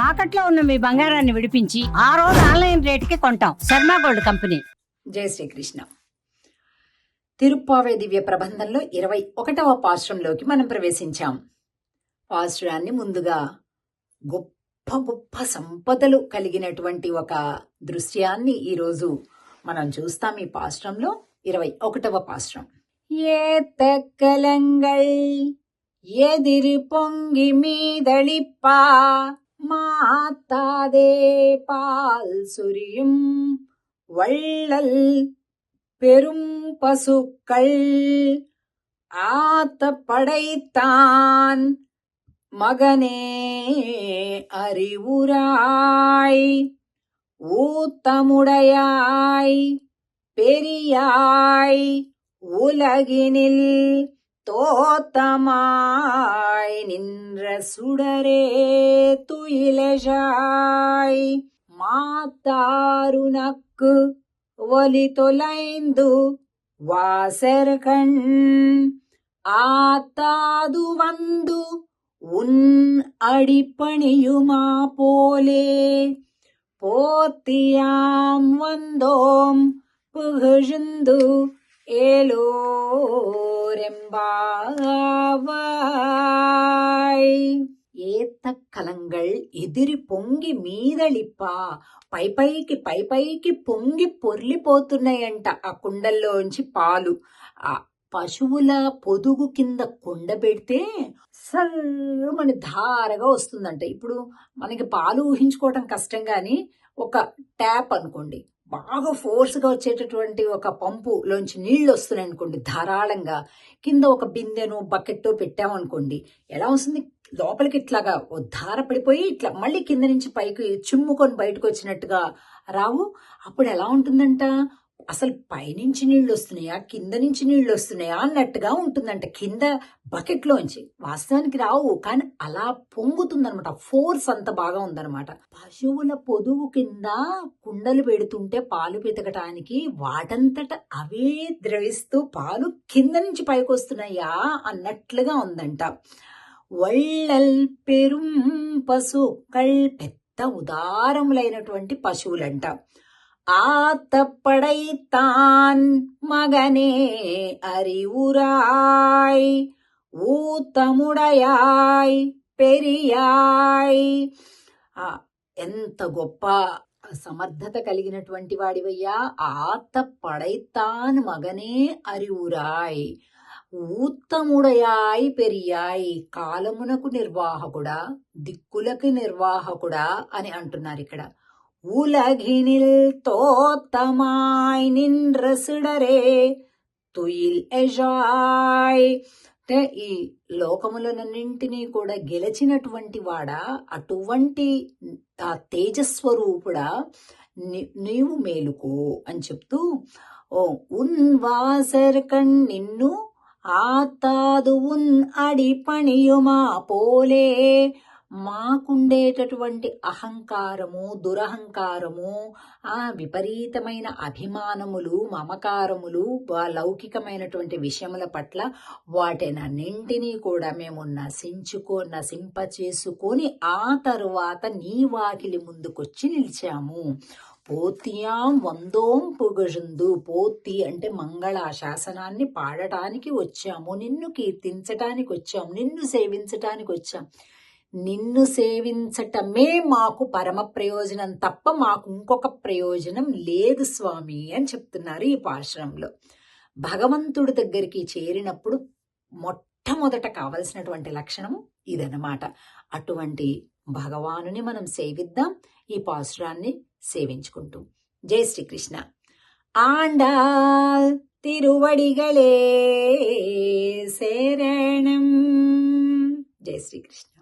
తాకట్లో ఉన్న మీ బంగారాన్ని విడిపించి ఆ రోజు ఆన్లైన్ రేటుకి కొంటాం. Sharma gold company. జై శ్రీకృష్ణ. తిరుప్పావే దివ్య ప్రబంధంలో 21వ పాశ్రంలోకి మనం ప్రవేశించాం. పాశ్రాన్ని ముందుగా గొప్ప గొప్ప సంపదలు కలిగినటువంటి ఒక దృశ్యాన్ని ఈరోజు మనం చూస్తాం. ఈ పాశ్రంలో 21వ పాశ్రం. ఏ తక్కలంగల్ ఎదిరి పొంగి మీదళిప్పా மாத்தாதே பால் சொரியும் வள்ளல் பெரும் பசுக்கள் ஆத்த படைத்தான் மகனே அறிவுராய் ஊத்தமுடையாய் பெரியாய் உலகினில் தோத்தமாய் நின்ற சுடரே துயிலெழாய் மாத்தாருனக்கு ஒலி தொலைந்து வாசர்கண் ஆத்தாது வந்து உன் அடிப்பணியுமா போலே போத்தியாம் வந்தோம் புகழ்ந்து ఏలోరెంబావాయ్. ఏత కలంగల్ ఎదిరి పొంగి మీదళిప్పా, పైపైకి పొంగి పొర్లిపోతున్నాయంట ఆ కుండల్లోంచి పాలు. ఆ పశువుల పొదుగు కింద కుండ పెడితే సర్రమని ధారగా వస్తుందంట. ఇప్పుడు మనకి పాలు ఊహించుకోవటం కష్టం గాని ఒక ట్యాప్ అనుకోండి, బాగా ఫోర్స్గా వచ్చేటటువంటి ఒక పంపులోంచి నీళ్లు వస్తున్నాయి అనుకోండి ధారాళంగా, కింద ఒక బిందెను బకెట్టో పెట్టామనుకోండి, ఎలా వస్తుంది? లోపలికి ఇట్లాగా ధార పడిపోయి ఇట్లా మళ్ళీ కింద నుంచి పైకి చిమ్ముకొని బయటకు వచ్చినట్టుగా రావు. అప్పుడు ఎలా ఉంటుందంట? అసలు పైనుంచి నీళ్లు వస్తున్నాయా కింద నుంచి నీళ్లు వస్తున్నాయా అన్నట్టుగా ఉంటుందంట. కింద బకెట్లోంచి వాస్తవానికి రావు, కానీ అలా పొంగుతుందనమాట. ఫోర్స్ అంత బాగా ఉందనమాట. పశువుల పొదుగు కింద కుండలు పెడుతుంటే పాలు పితకటానికి వాటంతట అవే ద్రవిస్తూ పాలు కింద నుంచి పైకి వస్తున్నాయా అన్నట్లుగా ఉందంట. వళ్ళల్ పెరుం పశుక్கள், పెద్ద ఉదారములైనటువంటి పశువులంట. ஆத்தப்படைத்தான் மகனே அறிவுராய் ஊத்தமுடைయాయ్ పెరియాయ్. ఎంత గొప్ప సమర్థత కలిగినటువంటి వాడివయ్యా. ఆత పడైతాన్ మగనే అరివురాయ్ ఊత్తముడయాయ్ పెరియాయ్. కాలమునకు నిర్వాహకుడా, దిక్కులకు నిర్వాహకుడా అని అంటున్నారు ఇక్కడ. உலகினில் தோத்தமாய் நின்ற சிடரே துயில் ఎజాయ్. అంటే ఈ లోకములన్నింటినీ కూడా గెలిచినటువంటి వాడా, అటువంటి ఆ తేజస్వరూపుడా, నీవు మేలుకో అని చెప్తూ, ఓ ఉన్ వాసర్కణ్ నిన్ను ఆతాదు ఉన్ అడి పణియుమా పోలే. మాకుండేటటువంటి అహంకారము, దురహంకారము, ఆ విపరీతమైన అభిమానములు, మమకారములు, లౌకికమైనటువంటి విషయముల పట్ల వాటినన్నింటినీ కూడా మేము నశింపచేసుకొని ఆ తరువాత నీ వాకిలి ముందుకొచ్చి నిలిచాము. పోతియాం వందోం పుగజుందు. పోతి అంటే మంగళ శాసనాన్ని పాడటానికి వచ్చాము, నిన్ను కీర్తించటానికి వచ్చాము, నిన్ను సేవించటానికి వచ్చాం. నిన్ను సేవించటమే మాకు పరమ ప్రయోజనం తప్ప మాకు ఇంకొక ప్రయోజనం లేదు స్వామి అని చెప్తున్నారు ఈ పాశ్రంలో. భగవంతుడి దగ్గరికి చేరినప్పుడు మొట్టమొదట కావలసినటువంటి లక్షణం ఇదన్నమాట. అటువంటి భగవానుని మనం సేవిద్దాం, ఈ పాశ్రాన్ని సేవించుకుంటూ. జై శ్రీకృష్ణ. ఆండాల్ తిరువడిగలే శరణం. జై శ్రీకృష్ణ.